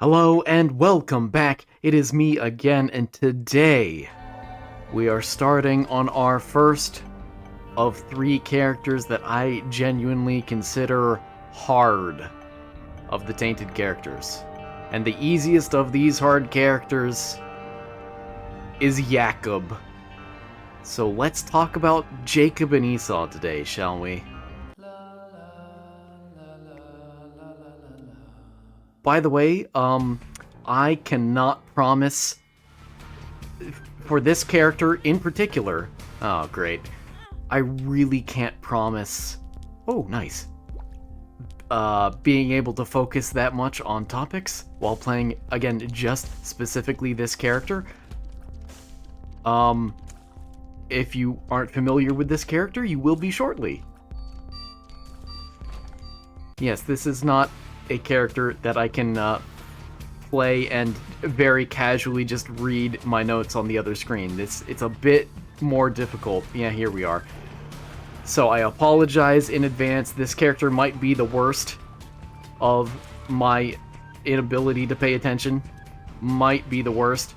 Hello and welcome back. It is me again, and today we are starting on our first of three characters that I genuinely consider hard of the tainted characters. And the easiest of these hard characters is Jacob. So let's talk about Jacob and Esau today, shall we? By the way, I cannot promise for this character in particular. Oh, great. I really can't promise. Oh, nice. Being able to focus that much on topics while playing, again, just specifically this character. If you aren't familiar with this character, you will be shortly. Yes, this is not a character that I can play and very casually just read my notes on the other screen. It's a bit more difficult. Yeah, here we are. So I apologize in advance. This character might be the worst of my inability to pay attention. Might be the worst.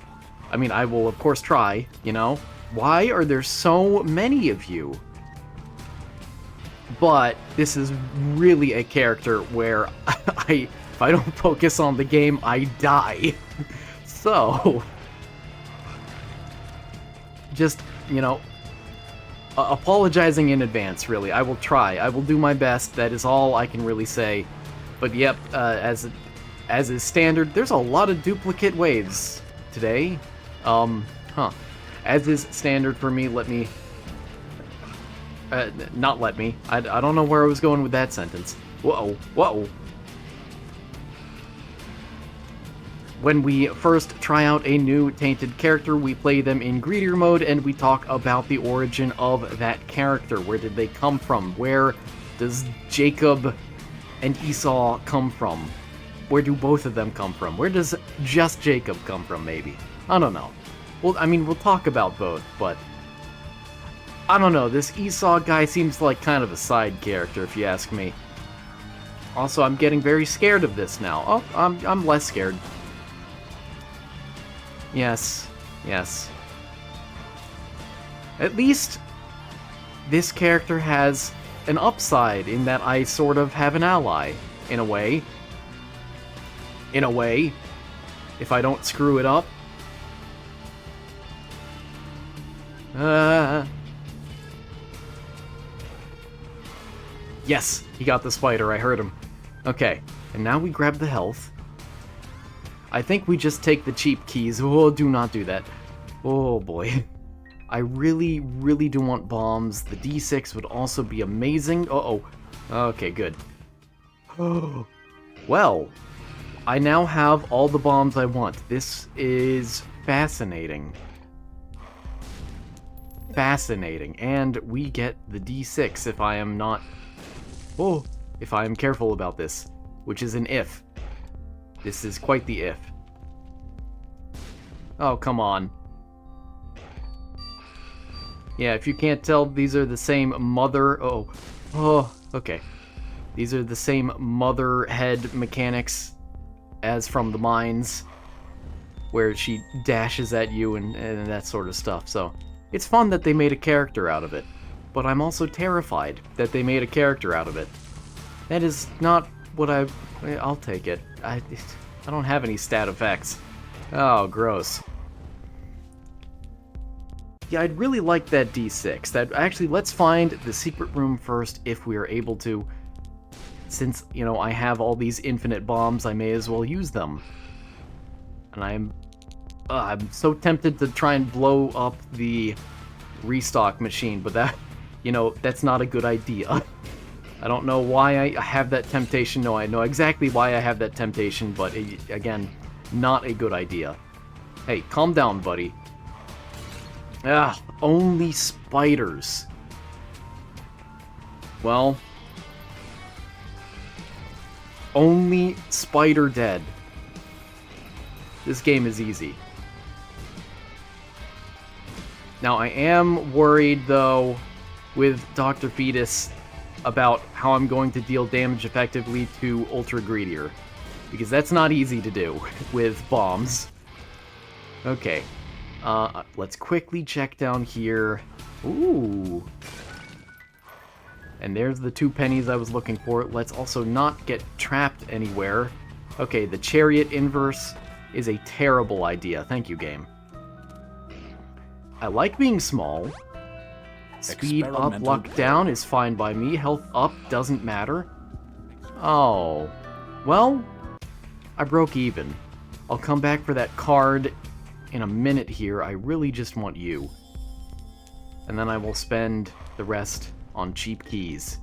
I mean, I will of course try, you know? Why are there so many of you? But this is really a character where if I don't focus on the game, I die. So, just, you know, apologizing in advance, really. I will try. I will do my best. That is all I can really say. But yep, as is standard, there's a lot of duplicate waves today. As is standard for me, let me... not let me. I don't know where I was going with that sentence. Whoa, whoa. When we first try out a new tainted character, we play them in greedier mode and we talk about the origin of that character. Where did they come from? Where does Jacob and Esau come from? Where do both of them come from? Where does just Jacob come from, maybe? I don't know. Well, I mean, we'll talk about both, but I don't know, this Esau guy seems like kind of a side character, if you ask me. Also, I'm getting very scared of this now. Oh, I'm less scared. Yes, yes. At least this character has an upside in that I sort of have an ally, in a way. In a way, if I don't screw it up. Yes, he got the spider, I heard him. Okay, and now we grab the health. I think we just take the cheap keys. Oh, do not do that. Oh boy. I really, really do want bombs. The D6 would also be amazing. Uh-oh. Okay, good. Oh. Well, I now have all the bombs I want. This is fascinating. Fascinating. And we get the D6 if I am not... Oh, if I am careful about this, which is an if. This is quite the if. Oh, come on. Yeah, if you can't tell, these are the same mother... Oh, okay. These are the same mother head mechanics as from the mines, where she dashes at you and that sort of stuff. So, it's fun that they made a character out of it. But I'm also terrified that they made a character out of it. That is not what I'll take it. I don't have any stat effects. Oh, gross. Yeah, I'd really like that D6. Actually, let's find the secret room first if we are able to. Since, you know, I have all these infinite bombs, I may as well use them. And I'm so tempted to try and blow up the restock machine, but that, you know, that's not a good idea. I don't know why I have that temptation. No, I know exactly why I have that temptation, but again, not a good idea. Hey, calm down, buddy. Ah, only spiders. Well, only spider dead. This game is easy. Now, I am worried, though, with Dr. Fetus about how I'm going to deal damage effectively to Ultra Greedier. because that's not easy to do with bombs. Okay, let's quickly check down here. Ooh. And there's the 2 pennies I was looking for. Let's also not get trapped anywhere. Okay, the chariot inverse is a terrible idea. Thank you, game. I like being small. Speed up, luck down is fine by me. Health up doesn't matter. Oh. Well, I broke even. I'll come back for that card in a minute here. I really just want you. And then I will spend the rest on cheap keys.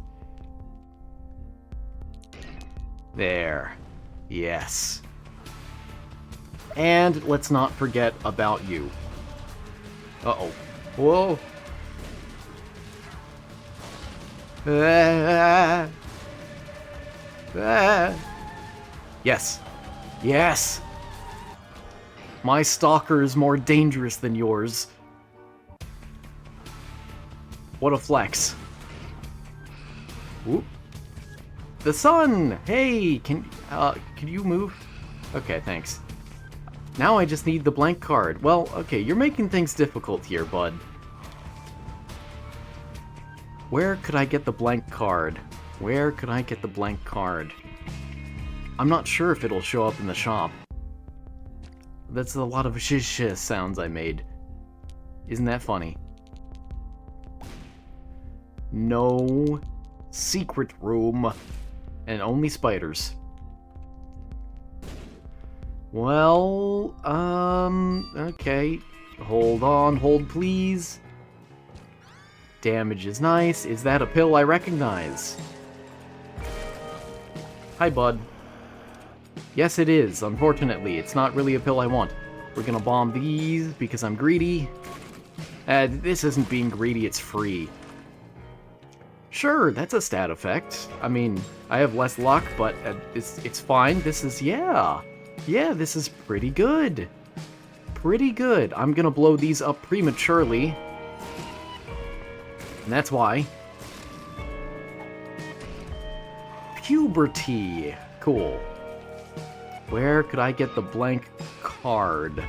There. Yes. And let's not forget about you. Uh-oh. Whoa. Ah. Ah. Yes. Yes. My stalker is more dangerous than yours. What a flex. Whoop. The sun! Hey, can you move? Okay, thanks. Now I just need the blank card. Well, okay, you're making things difficult here, bud. Where could I get the blank card? Where could I get the blank card? I'm not sure if it'll show up in the shop. That's a lot of shish sounds I made. Isn't that funny? No secret room. And only spiders. Well, okay. Hold on, hold please. Damage is nice. Is that a pill I recognize? Hi, bud. Yes, it is. Unfortunately, it's not really a pill I want. We're gonna bomb these because I'm greedy. This isn't being greedy, it's free. Sure, that's a stat effect. I mean, I have less luck, but it's fine. This is, yeah, this is pretty good. Pretty good. I'm gonna blow these up prematurely. And that's why. Puberty. Cool. Where could I get the blank card?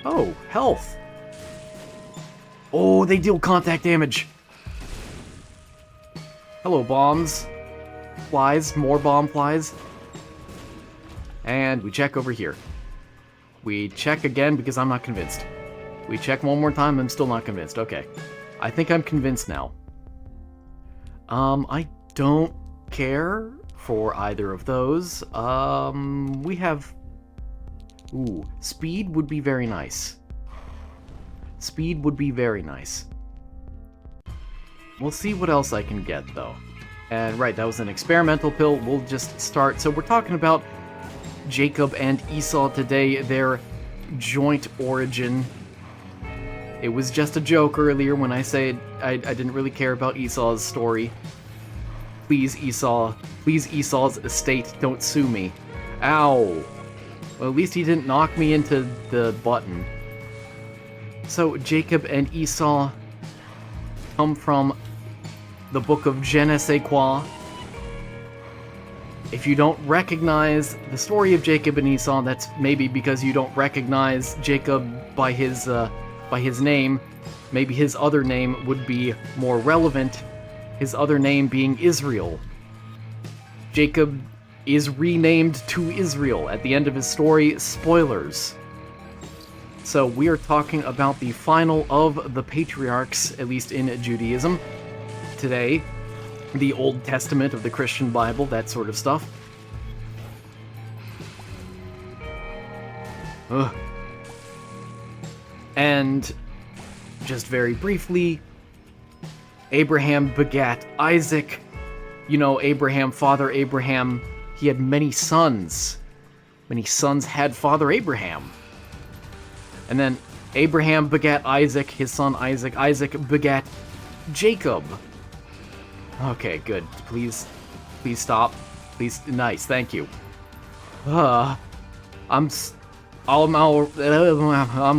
Oh, health. Oh, they deal contact damage. Hello, bombs. Flies, more bomb flies. And we check over here. We check again because I'm not convinced. We check one more time, I'm still not convinced. Okay. I think I'm convinced now. I don't care for either of those. We have... Ooh, speed would be very nice. Speed would be very nice. We'll see what else I can get, though. And right, that was an experimental pill. We'll just start. So we're talking about Jacob and Esau today, their joint origin. It was just a joke earlier when I said I didn't really care about Esau's story. Please, Esau. Please, Esau's estate, don't sue me. Ow. Well, at least he didn't knock me into the button. So, Jacob and Esau come from the book of Je ne sais quoi. If you don't recognize the story of Jacob and Esau, that's maybe because you don't recognize Jacob by his name. Maybe his other name would be more relevant. His other name being Israel. Jacob is renamed to Israel at the end of his story. Spoilers. So we are talking about the final of the patriarchs, at least in Judaism, today. The Old Testament of the Christian Bible, that sort of stuff. Ugh. And just very briefly, Abraham begat Isaac. You know, Abraham, Father Abraham, he had many sons. Many sons had Father Abraham. And then Abraham begat Isaac, his son Isaac. Isaac begat Jacob. Okay, good. Please stop. Please, nice, thank you. I'm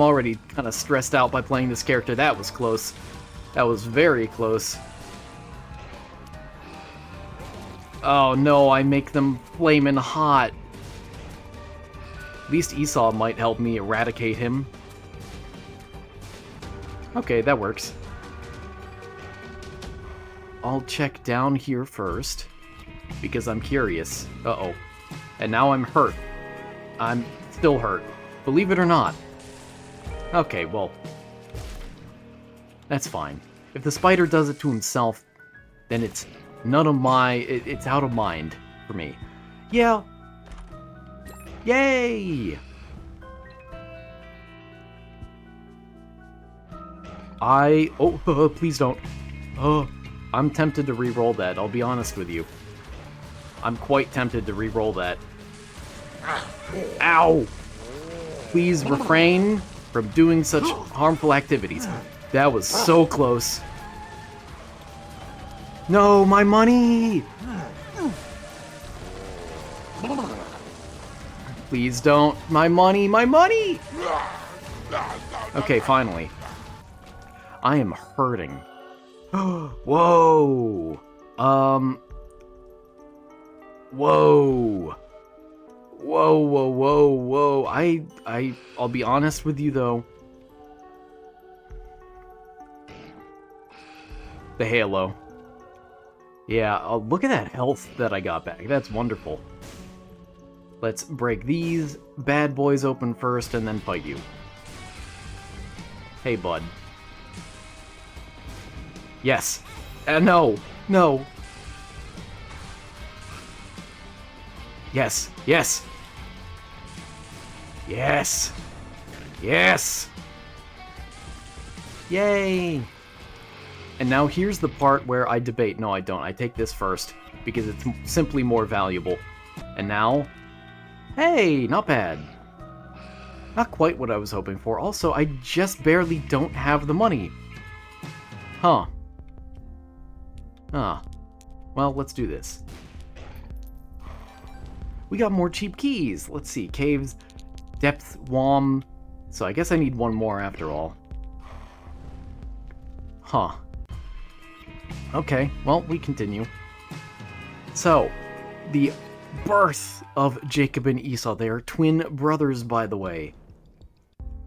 already kind of stressed out by playing this character. That was close. That was very close. Oh no, I make them flamin' hot. At least Esau might help me eradicate him. Okay, that works. I'll check down here first, because I'm curious. Uh-oh. And now I'm hurt. I'm still hurt. Believe it or not. Okay, well, that's fine. If the spider does it to himself, then it's none of my... it's out of mind for me. Yeah. Yay! Oh, please don't. Oh, I'm tempted to re-roll that, I'll be honest with you. I'm quite tempted to re-roll that. Ow! Please refrain from doing such harmful activities. That was so close. No, my money! Please don't. My money, my money! Okay, finally. I am hurting. Whoa! Whoa! Whoa, whoa, whoa, whoa. I'll be honest with you, though. The halo. Yeah, look at that health that I got back. That's wonderful. Let's break these bad boys open first and then fight you. Hey, bud. Yes. No. No. Yes. Yes. Yes. Yes. Yay. And now here's the part where I debate. No, I don't. I take this first because it's simply more valuable. And now, hey, not bad. Not quite what I was hoping for. Also, I just barely don't have the money. Huh. Huh. Well, let's do this. We got more cheap keys. Let's see. Caves, depth, WOM. So I guess I need one more after all. Huh. Okay, well, we continue. So, the birth of Jacob and Esau. They are twin brothers, by the way.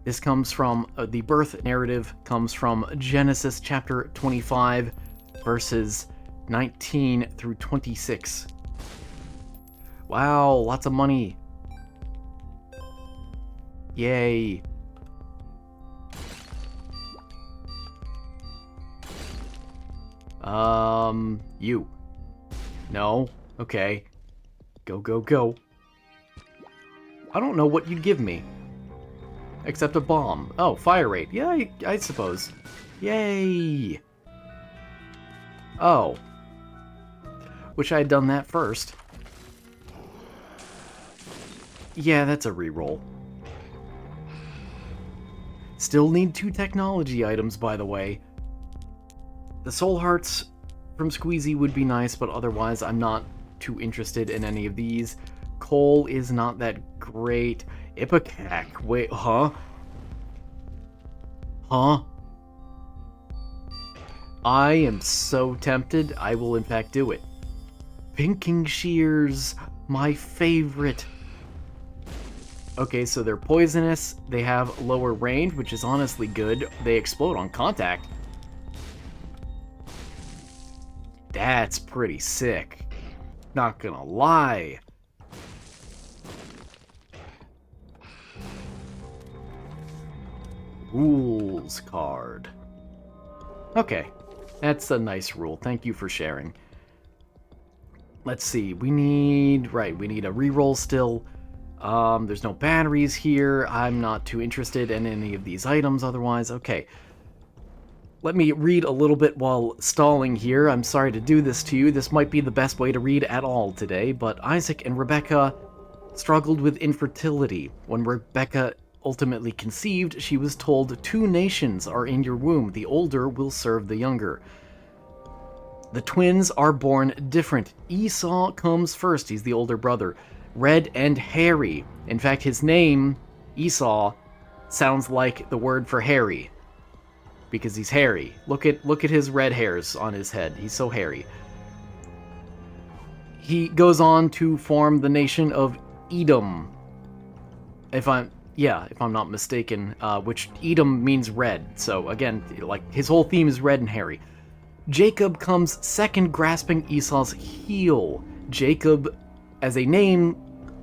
This comes from, the birth narrative comes from Genesis chapter 25, verses 19 through 26. Wow, lots of money. Yay. You. No? Okay. Go, go, go. I don't know what you'd give me. Except a bomb. Oh, fire rate. Yeah, I suppose. Yay! Oh. Wish I had done that first. Yeah, that's a reroll. Still need 2 technology items, by the way. The soul hearts from Squeezy would be nice, but otherwise I'm not too interested in any of these. Coal is not that great. Ipecac. Wait, huh? Huh? I am so tempted, I will in fact do it. Pinking shears, my favorite. Okay, so they're poisonous, they have lower range, which is honestly good. They explode on contact. That's pretty sick. Not gonna lie. Rules card. Okay, that's a nice rule. Thank you for sharing. Let's see, we need a reroll still. There's no batteries here. I'm not too interested in any of these items otherwise. Okay. Let me read a little bit while stalling here. I'm sorry to do this to you. This might be the best way to read at all today, but Isaac and Rebecca struggled with infertility. When Rebecca ultimately conceived, she was told 2 nations are in your womb. The older will serve the younger. The twins are born different. Esau comes first. He's the older brother. Red and hairy. In fact, his name, Esau, sounds like the word for hairy. Because he's hairy. Look at his red hairs on his head. He's so hairy. He goes on to form the nation of Edom. if I'm not mistaken, which Edom means red. So again, like his whole theme is red and hairy. Jacob comes second, grasping Esau's heel. Jacob, as a name,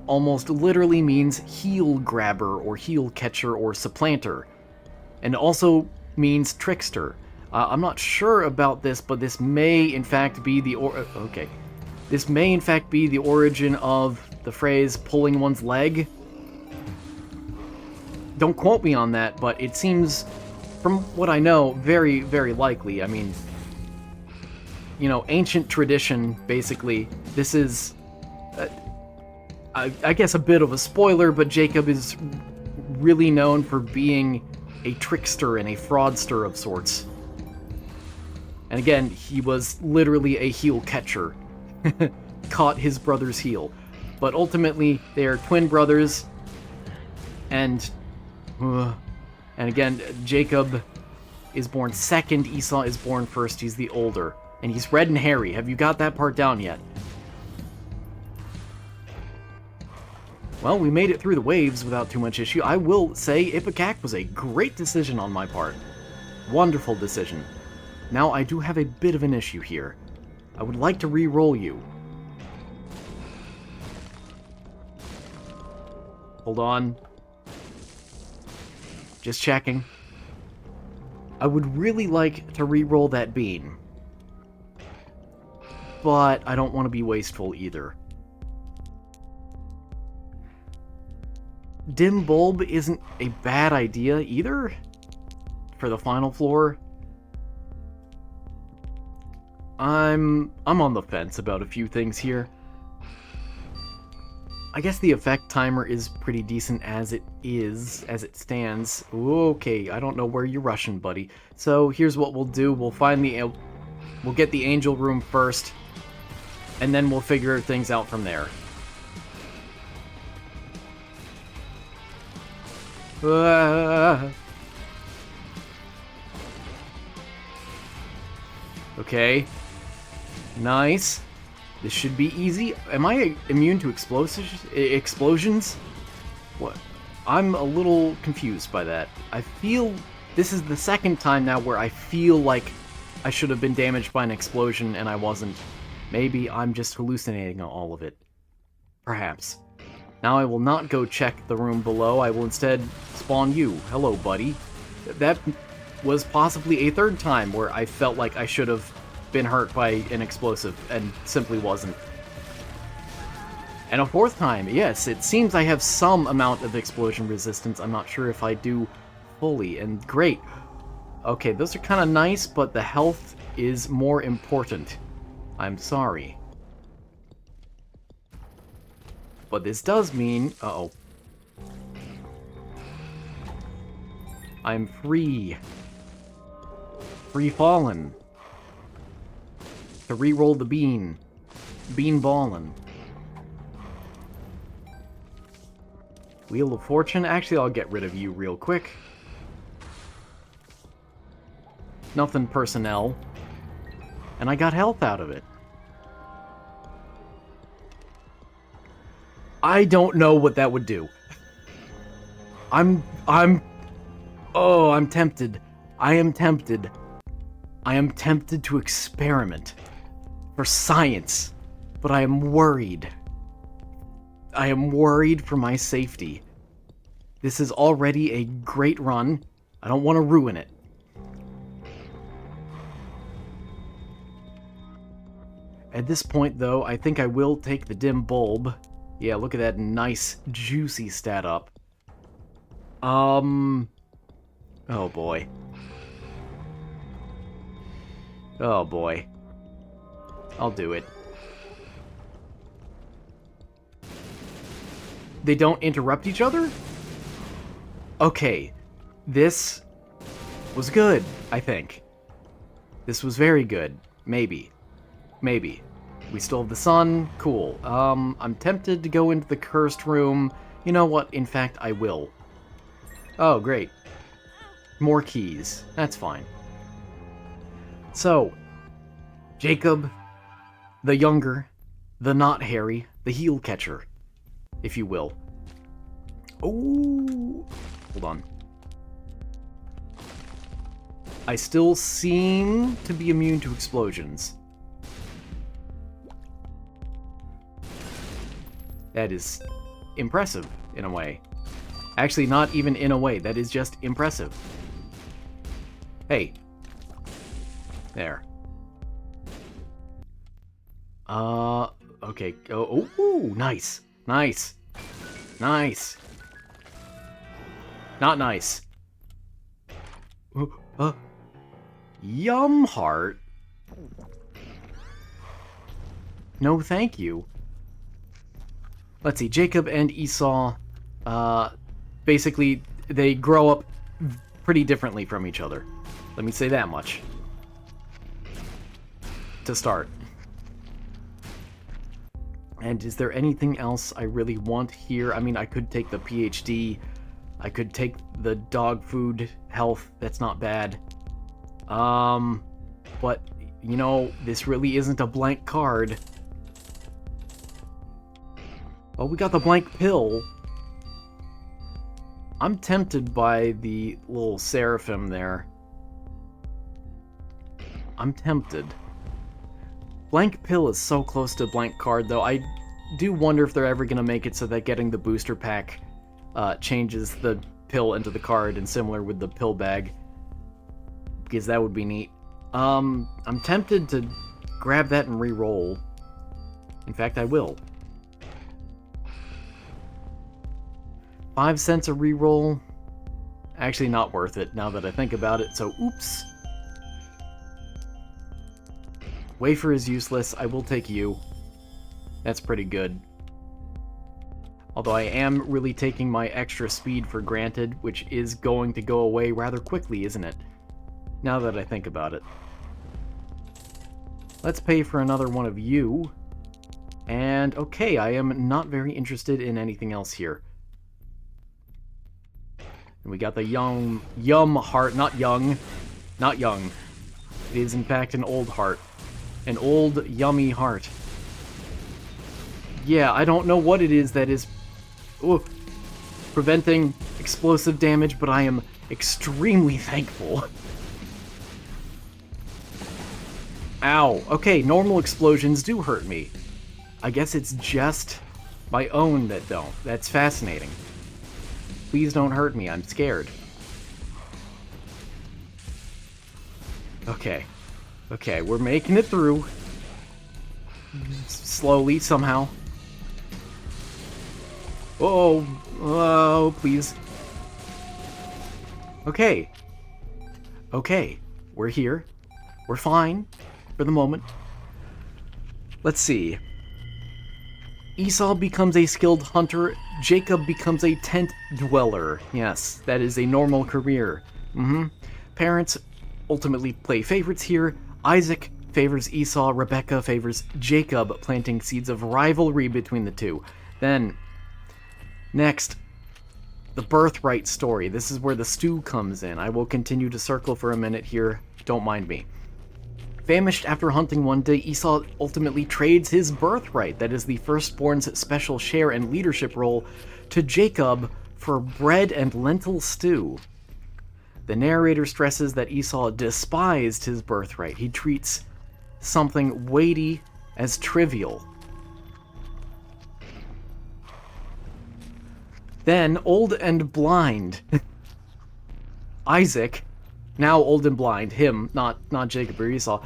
almost literally means heel grabber or heel catcher or supplanter, and also means trickster. I'm not sure about this, but this may in fact be the This may in fact be the origin of the phrase "pulling one's leg." Don't quote me on that, but it seems, from what I know, very, very likely. I mean, you know, ancient tradition, basically. This is, I guess, a bit of a spoiler, but Jacob is really known for being a trickster and a fraudster of sorts. And again, he was literally a heel catcher. Caught his brother's heel. But ultimately, they are twin brothers, and again, Jacob is born second, Esau is born first, he's the older. And he's red and hairy. Have you got that part down yet? Well, we made it through the waves without too much issue. I will say Ipecac was a great decision on my part. Wonderful decision. Now, I do have a bit of an issue here. I would like to re-roll you. Hold on. Just checking. I would really like to re-roll that bean. But I don't want to be wasteful either. Dim bulb isn't a bad idea either for the final floor. I'm on the fence about a few things here. I guess the effect timer is pretty decent as it stands. Okay, I don't know where you're rushing, buddy. So here's what we'll do. We'll get the angel room first, and then we'll figure things out from there. Okay. Nice. This should be easy. Am I immune to explosions? What? I'm a little confused by that. I feel this is the second time now where I feel like I should have been damaged by an explosion and I wasn't. Maybe I'm just hallucinating on all of it. Perhaps. Now I will not go check the room below. I will instead spawn you. Hello, buddy. That was possibly a third time where I felt like I should have been hurt by an explosive and simply wasn't. And a fourth time, yes, it seems I have some amount of explosion resistance. I'm not sure if I do fully, and great. Okay, those are kind of nice, but the health is more important. I'm sorry. But this does mean... Uh-oh. I'm free. Free fallen. To re-roll the bean. Bean ballin'. Wheel of Fortune. Actually, I'll get rid of you real quick. Nothing personnel. And I got health out of it. I don't know what that would do. I'm tempted. I am tempted. I am tempted to experiment. For science. But I am worried. I am worried for my safety. This is already a great run. I don't want to ruin it. At this point, though, I think I will take the dim bulb. Yeah, look at that nice, juicy stat up. Oh boy. Oh boy. I'll do it. They don't interrupt each other? Okay. This was good, I think. This was very good. Maybe. Maybe. We still have the sun. Cool. I'm tempted to go into the cursed room. You know what? In fact, I will. Oh, great. More keys. That's fine. So, Jacob, the younger, the not hairy, the heel catcher, if you will. Oh, hold on. I still seem to be immune to explosions. That is impressive, in a way. Actually, not even in a way. That is just impressive. Hey. There. Okay. Oh, ooh, nice. Nice. Nice. Not nice. Yum heart? No, thank you. Let's see, Jacob and Esau, basically, they grow up pretty differently from each other. Let me say that much. To start. And is there anything else I really want here? I mean, I could take the PhD. I could take the dog food health. That's not bad. But, you know, this really isn't a blank card. Oh, we got the blank pill. I'm tempted by the little seraphim there. I'm tempted. Blank pill is so close to blank card, though. I do wonder if they're ever going to make it so that getting the booster pack changes the pill into the card, and similar with the pill bag. Because that would be neat. I'm tempted to grab that and re-roll. In fact, I will. 5 cents a re-roll. Actually, not worth it now that I think about it, so oops. Wafer is useless. I will take you. That's pretty good. Although I am really taking my extra speed for granted, which is going to go away rather quickly, isn't it? Now that I think about it. Let's pay for another one of you. And okay, I am not very interested in anything else here. And we got the yum heart, not young. Not young. It is in fact an old heart. An old, yummy heart. Yeah, I don't know what it is that is preventing explosive damage, but I am extremely thankful. Ow. Okay, normal explosions do hurt me. I guess it's just my own that don't. That's fascinating. Please don't hurt me, I'm scared. Okay. Okay, we're making it through. Slowly, somehow. Oh, oh, please. Okay. Okay, we're here. We're fine, for the moment. Let's see. Esau becomes a skilled hunter. Jacob becomes a tent dweller. Yes, that is a normal career. Parents ultimately play favorites here. Isaac favors Esau. Rebecca favors Jacob, planting seeds of rivalry between the two. Then, next, the birthright story. This is where the stew comes in. I will continue to circle for a minute here. Don't mind me. Famished after hunting one day, Esau ultimately trades his birthright, that is the firstborn's special share and leadership role, to Jacob for bread and lentil stew. The narrator stresses that Esau despised his birthright. He treats something weighty as trivial. Then, old and blind. Isaac, now old and blind, him, not Jacob or Esau,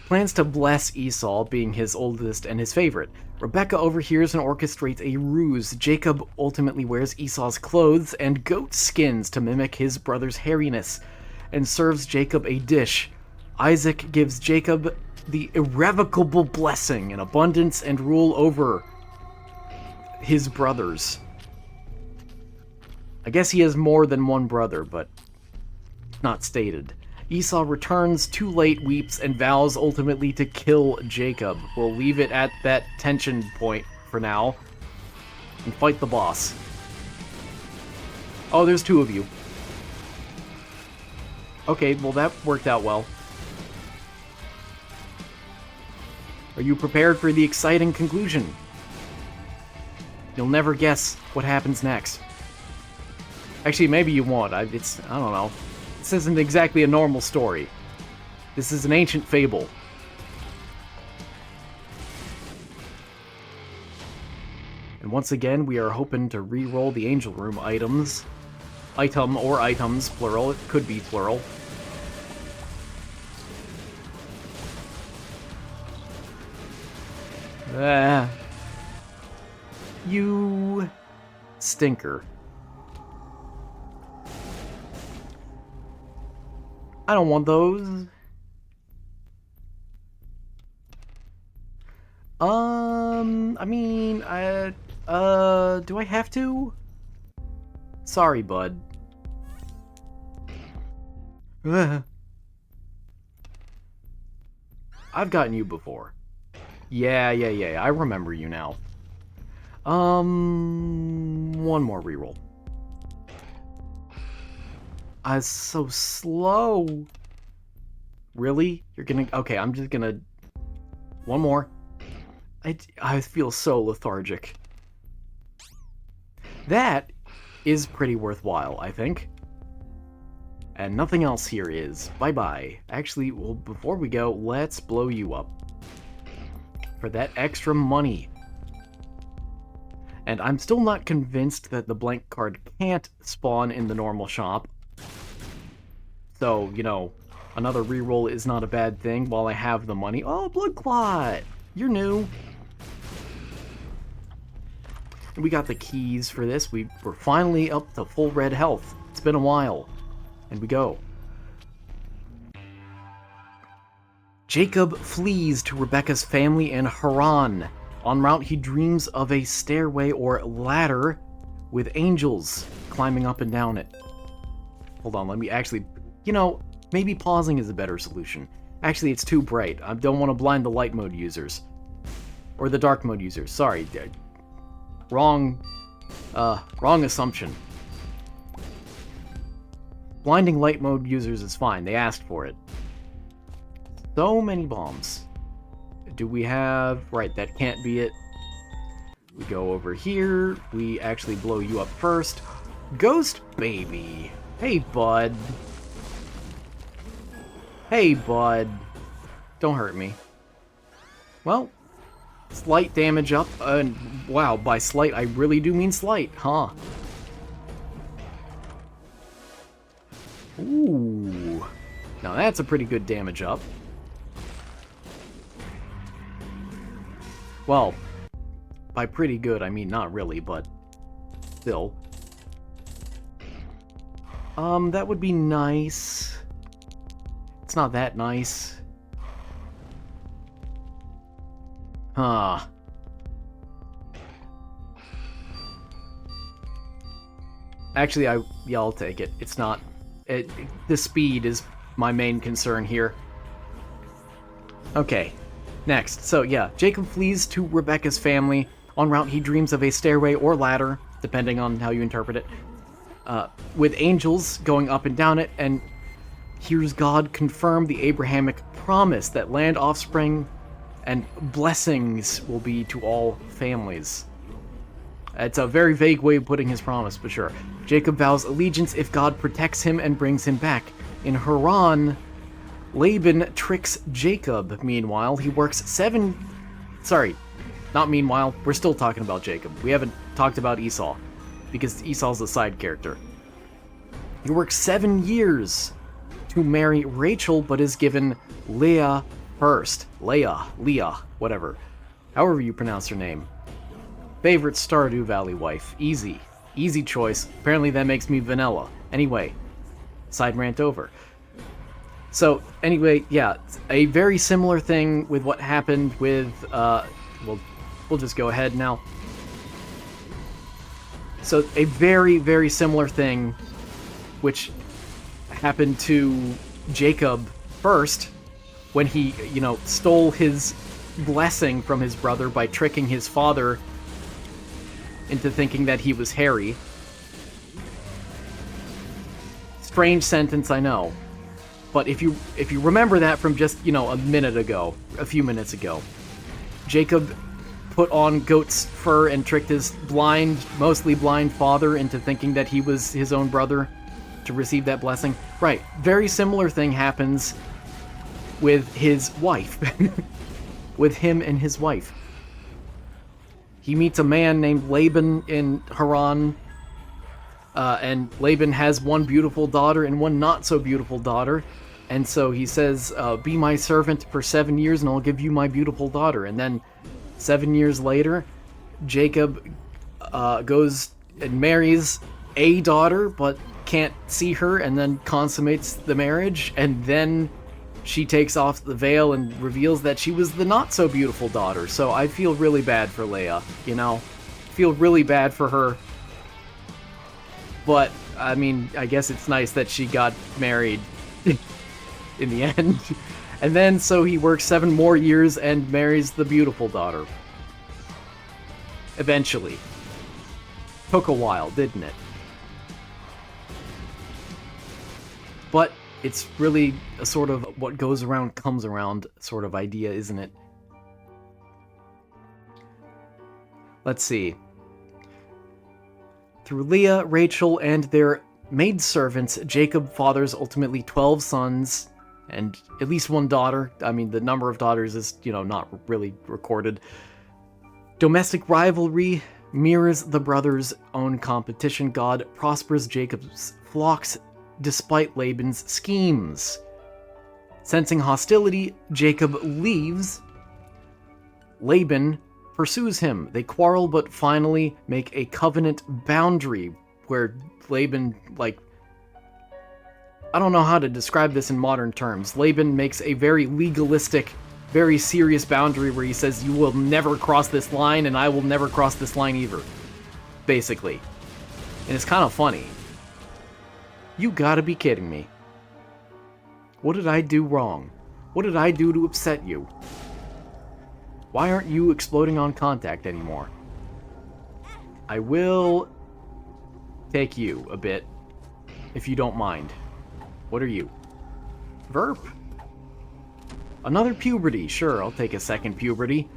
plans to bless Esau, being his oldest and his favorite. Rebecca overhears and orchestrates a ruse. Jacob ultimately wears Esau's clothes and goat skins to mimic his brother's hairiness, and serves Jacob a dish. Isaac gives Jacob the irrevocable blessing and abundance and rule over his brothers. I guess he has more than one brother, but not stated. Esau returns too late, weeps, and vows ultimately to kill Jacob. We'll leave it at that tension point for now and fight the boss. Oh, there's two of you. Okay, well that worked out well. Are you prepared for the exciting conclusion? You'll never guess what happens next. Actually, maybe you won't. I don't know. This isn't exactly a normal story. This is an ancient fable. And once again, we are hoping to re-roll the Angel Room items. Item or items, plural. It could be plural. You stinker. I don't want those. I mean, do I have to? Sorry, bud. I've gotten you before. Yeah, I remember you now. One more reroll. I was so slow. Really? You're gonna... Okay, I'm just gonna... One more. I feel so lethargic. That is pretty worthwhile, I think. And nothing else here is. Bye-bye. Actually, well, before we go, let's blow you up. For that extra money. And I'm still not convinced that the blank card can't spawn in the normal shop. So, you know, another reroll is not a bad thing while I have the money. Oh, Blood Clot! You're new. And we got the keys for this. We're finally up to full red health. It's been a while. And we go. Jacob flees to Rebecca's family in Haran. En route, he dreams of a stairway or ladder with angels climbing up and down it. Hold on, let me actually... You know, maybe pausing is a better solution. Actually, it's too bright. I don't want to blind the light mode users. Or the dark mode users. Sorry. Wrong assumption. Blinding light mode users is fine. They asked for it. So many bombs. Do we have... Right, that can't be it. We go over here. We actually blow you up first. Ghost Baby. Hey, bud. Hey, bud. Don't hurt me. Well, slight damage up. Wow, by slight, I really do mean slight, huh? Ooh. Now that's a pretty good damage up. Well, by pretty good, I mean not really, but still. That would be nice. It's not that nice. Huh. Actually, yeah, I'll take it. It's not... the speed is my main concern here. Okay. Next. So, yeah. Jacob flees to Rebecca's family. En route, he dreams of a stairway or ladder, depending on how you interpret it, with angels going up and down it, and hears God confirm the Abrahamic promise that land, offspring, and blessings will be to all families. It's a very vague way of putting his promise, but sure. Jacob vows allegiance if God protects him and brings him back. In Haran, Laban tricks Jacob. Meanwhile, he works Sorry, not meanwhile. We're still talking about Jacob. We haven't talked about Esau, because Esau's a side character. He works 7 years to marry Rachel, but is given Leah first. Leah, whatever. However you pronounce her name. Favorite Stardew Valley wife. Easy. Easy choice. Apparently that makes me vanilla. Anyway, side rant over. So, anyway, yeah, a very similar thing with what happened with, we'll just go ahead now. So, a very, very similar thing, which happened to Jacob first, when he, you know, stole his blessing from his brother by tricking his father into thinking that he was Harry. Strange sentence, I know. But if you remember that from just, you know, a few minutes ago, Jacob put on goat's fur and tricked his mostly blind father into thinking that he was his own brother to receive that blessing. Right, very similar thing happens with his wife. With him and his wife. He meets a man named Laban in Haran, and Laban has one beautiful daughter and one not so beautiful daughter, and so he says, be my servant for 7 years and I'll give you my beautiful daughter. And then 7 years later, Jacob goes and marries a daughter, but can't see her, and then consummates the marriage, and then she takes off the veil and reveals that she was the not-so-beautiful daughter. So I feel really bad for Leia, you know? Feel really bad for her. But, I mean, I guess it's nice that she got married in the end. And then, so he works 7 more years and marries the beautiful daughter. Eventually. Took a while, didn't it? But it's really a sort of what goes around comes around sort of idea, isn't it? Let's see. Through Leah, Rachel, and their maidservants, Jacob fathers ultimately 12 sons and at least one daughter. I mean, the number of daughters is, not really recorded. Domestic rivalry mirrors the brothers' own competition. God prospers Jacob's flocks despite Laban's schemes. Sensing hostility, Jacob leaves. Laban pursues him. They quarrel, but finally make a covenant boundary where Laban, I don't know how to describe this in modern terms. Laban makes a very legalistic, very serious boundary where he says, you will never cross this line, and I will never cross this line either. Basically. And it's kind of funny. You gotta be kidding me. What did I do wrong? What did I do to upset you? Why aren't you exploding on contact anymore? I will take you a bit, if you don't mind. What are you? Verp? Another puberty. Sure, I'll take a second puberty.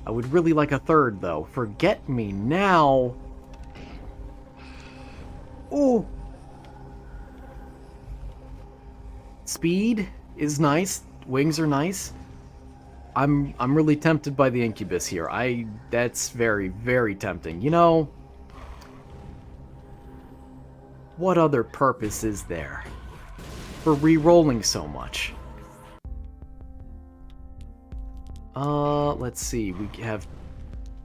I would really like a third, though. Forget me now. Ooh. Speed is nice. Wings are nice. I'm really tempted by the incubus here. That's very, very tempting. What other purpose is there for re-rolling so much? Let's see. We have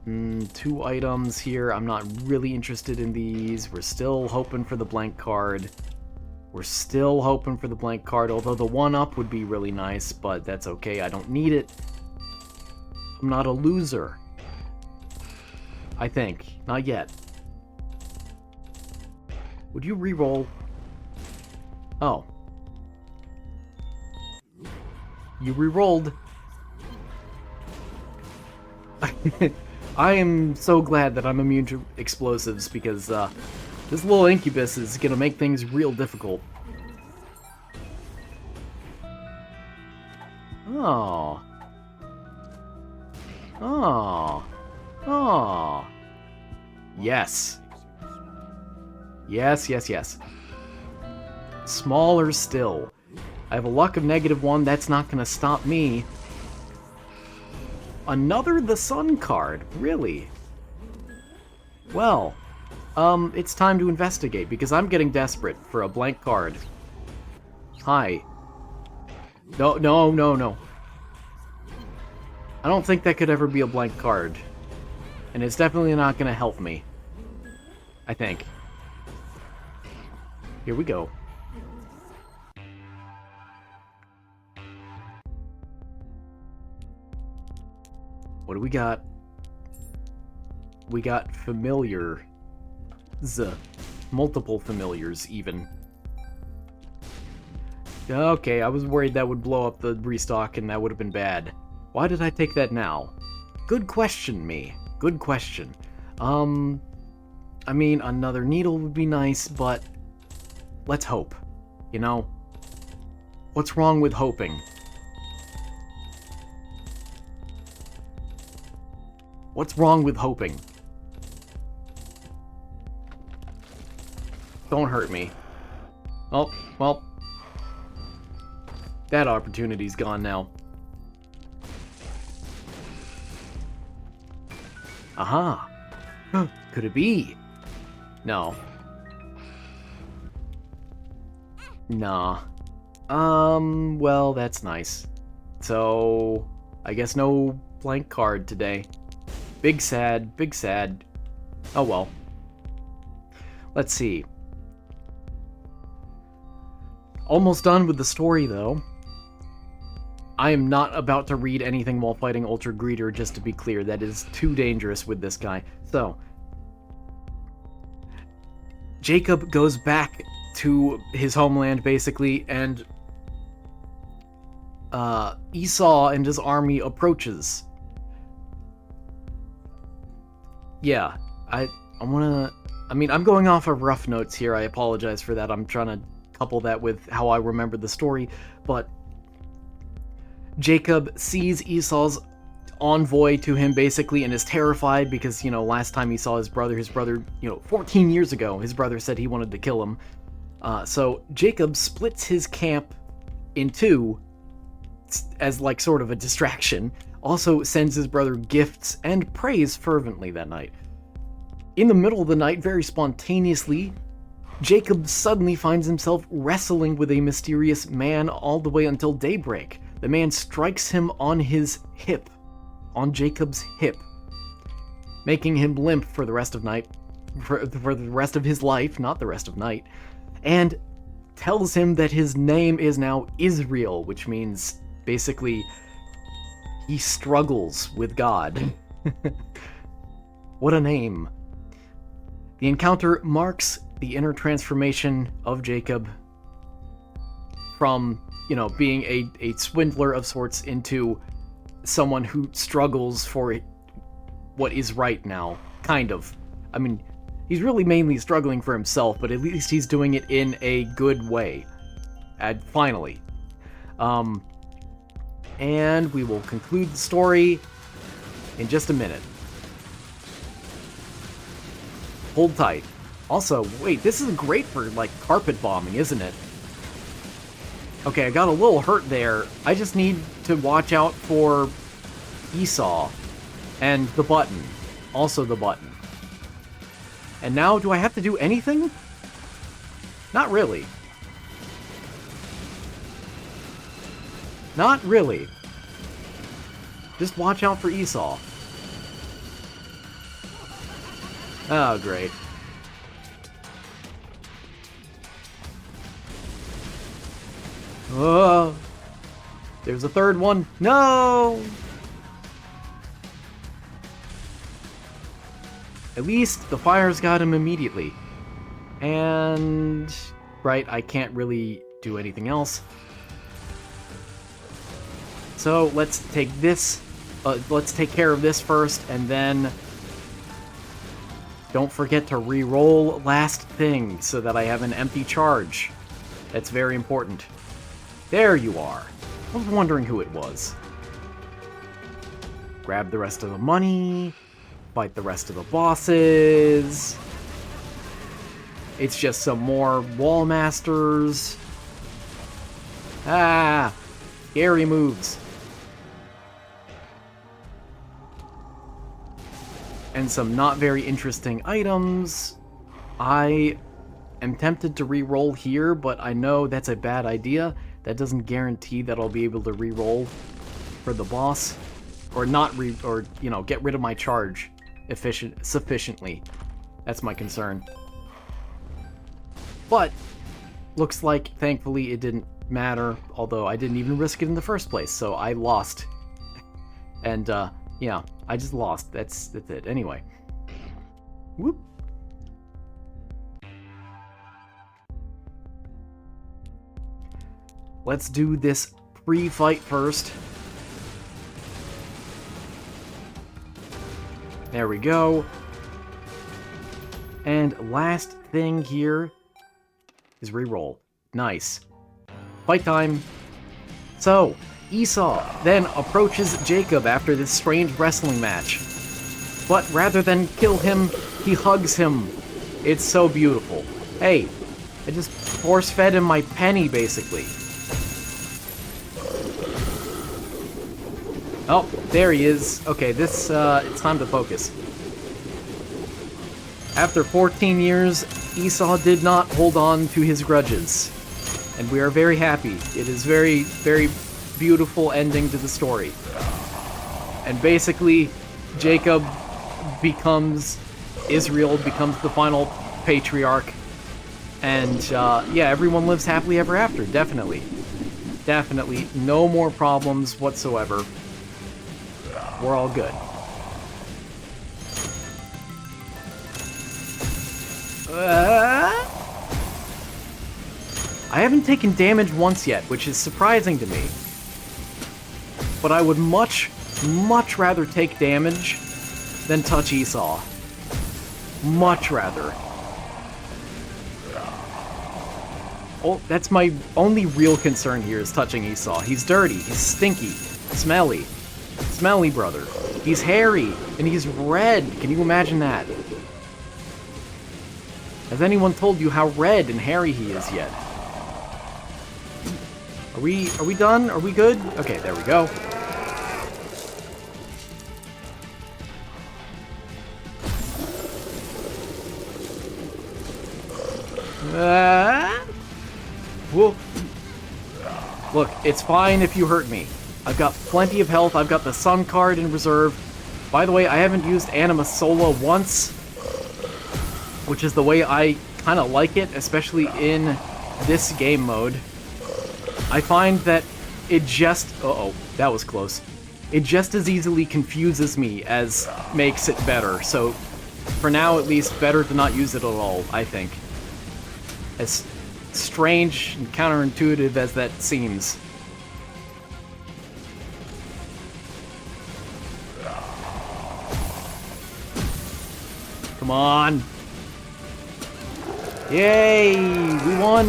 2 items here. I'm not really interested in these. We're still hoping for the blank card. Although the 1-up would be really nice, but that's okay. I don't need it. I'm not a loser. I think. Not yet. Would you re-roll? Oh. You re-rolled. I am so glad that I'm immune to explosives, because this little incubus is gonna make things real difficult. Oh. Oh. Oh. Yes. Yes. Smaller still. I have a luck of -1. That's not gonna stop me. Another The Sun card. Really? Well, it's time to investigate, because I'm getting desperate for a blank card. Hi. No. I don't think that could ever be a blank card. And it's definitely not going to help me. I think. Here we go. What do we got? We got familiars. Multiple familiars, even. Okay, I was worried that would blow up the restock, and that would have been bad. Why did I take that now? Good question, me. Good question. I mean, another needle would be nice, but let's hope. What's wrong with hoping? What's wrong with hoping? Don't hurt me. Oh, well. That opportunity's gone now. Aha! Could it be? No. Nah. Well, that's nice. So, I guess no blank card today. Big sad, big sad. Oh well. Let's see. Almost done with the story, though. I am not about to read anything while fighting Ultra Greeter, just to be clear. That is too dangerous with this guy. So, Jacob goes back to his homeland, basically, and Esau and his army approaches. Yeah, I'm going off of rough notes here. I apologize for that. I'm trying to couple that with how I remember the story, but Jacob sees Esau's envoy to him, basically, and is terrified because, last time he saw his brother, 14 years ago, his brother said he wanted to kill him. So Jacob splits his camp in two as, sort of a distraction, also sends his brother gifts, and prays fervently that night. In the middle of the night, very spontaneously, Jacob suddenly finds himself wrestling with a mysterious man all the way until daybreak. The man strikes him on his hip, on Jacob's hip, making him limp for the rest of night, for the rest of his life, not the rest of night, and tells him that his name is now Israel, which means, basically, he struggles with God. What a name. The encounter marks the inner transformation of Jacob from, being a swindler of sorts into someone who struggles for what is right now. Kind of. I mean, he's really mainly struggling for himself, but at least he's doing it in a good way. And finally. And we will conclude the story in just a minute. Hold tight. Also, wait, this is great for, carpet bombing, isn't it? Okay, I got a little hurt there. I just need to watch out for Esau and the button. Also the button. And now, do I have to do anything? Not really. Not really. Just watch out for Esau. Oh, great. Oh, there's a third one. No! At least the fires got him immediately. And, right, I can't really do anything else. So let's take this, let's take care of this first, and then don't forget to re-roll last thing so that I have an empty charge. That's very important. There you are. I was wondering who it was. Grab the rest of the money, fight the rest of the bosses. It's just some more wall masters. Ah, scary moves. And some not very interesting items. I am tempted to re-roll here, but I know that's a bad idea. That doesn't guarantee that I'll be able to re-roll for the boss, or get rid of my charge sufficiently. That's my concern. But looks like, thankfully, it didn't matter. Although I didn't even risk it in the first place, so I lost. And yeah, I just lost. That's it. Anyway. Whoop. Let's do this pre-fight first. There we go. And last thing here is reroll. Nice. Fight time. So, Esau then approaches Jacob after this strange wrestling match. But rather than kill him, he hugs him. It's so beautiful. Hey, I just force-fed him my penny, basically. Oh, there he is. Okay, it's time to focus. After 14 years, Esau did not hold on to his grudges. And we are very happy. It is very, very beautiful ending to the story. And basically, Jacob becomes... Israel becomes the final patriarch. And, yeah, everyone lives happily ever after, definitely. Definitely. No more problems whatsoever. We're all good. I haven't taken damage once yet, which is surprising to me. But I would much, much rather take damage than touch Esau. Much rather. Oh, that's my only real concern here is touching Esau. He's dirty, he's stinky, smelly. Smelly brother. He's hairy, and he's red. Can you imagine that? Has anyone told you how red and hairy he is yet? Are we done? Are we good? Okay, there we go. Whoa. Look, it's fine if you hurt me. I've got plenty of health. I've got the Sun card in reserve. By the way, I haven't used Anima Sola once, which is the way I kind of like it, especially in this game mode. I find that it just... Uh-oh, that was close. It just as easily confuses me as makes it better. So, for now at least, better to not use it at all, I think. As strange and counterintuitive as that seems. Come on. Yay! We won!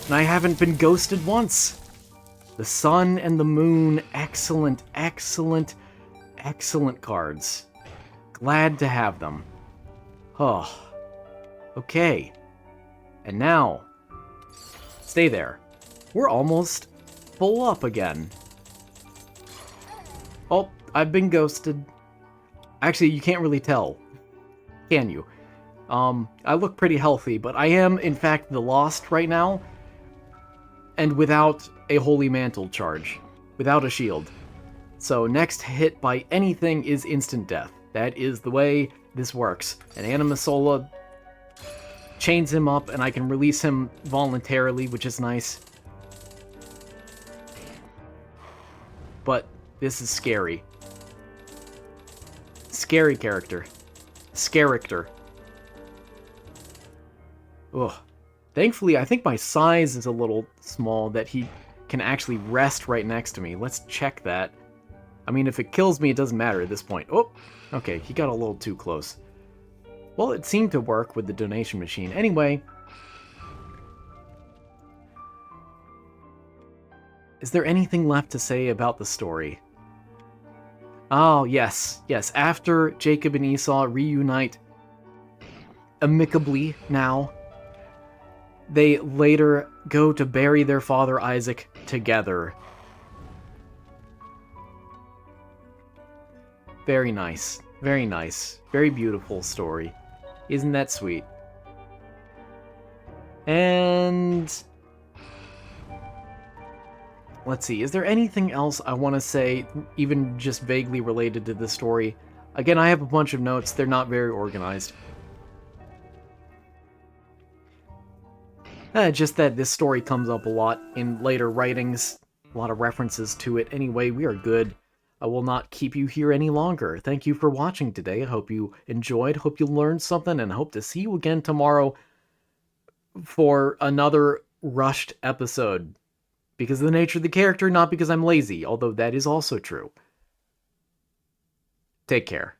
And I haven't been ghosted once. The sun and the moon. Excellent, excellent, excellent cards. Glad to have them. Oh. Okay. And now, stay there. We're almost full up again. Oh, I've been ghosted. Actually, you can't really tell, can you? I look pretty healthy, but I am, in fact, the Lost right now, and without a Holy Mantle charge, without a shield. So next hit by anything is instant death. That is the way this works. And Anima Sola chains him up, and I can release him voluntarily, which is nice. But this is scary. Scary character. Scarictor. Ugh. Thankfully, I think my size is a little small that he can actually rest right next to me. Let's check that. I mean, if it kills me, it doesn't matter at this point. Oh, okay, he got a little too close. Well, it seemed to work with the donation machine. Anyway, is there anything left to say about the story? Oh, yes. Yes, after Jacob and Esau reunite amicably now, they later go to bury their father Isaac together. Very nice. Very nice. Very beautiful story. Isn't that sweet? And let's see, is there anything else I want to say, even just vaguely related to the story? Again, I have a bunch of notes. They're not very organized. Just that this story comes up a lot in later writings. A lot of references to it. Anyway, we are good. I will not keep you here any longer. Thank you for watching today. I hope you enjoyed. Hope you learned something, and hope to see you again tomorrow for another rushed episode. Because of the nature of the character, not because I'm lazy, although that is also true. Take care.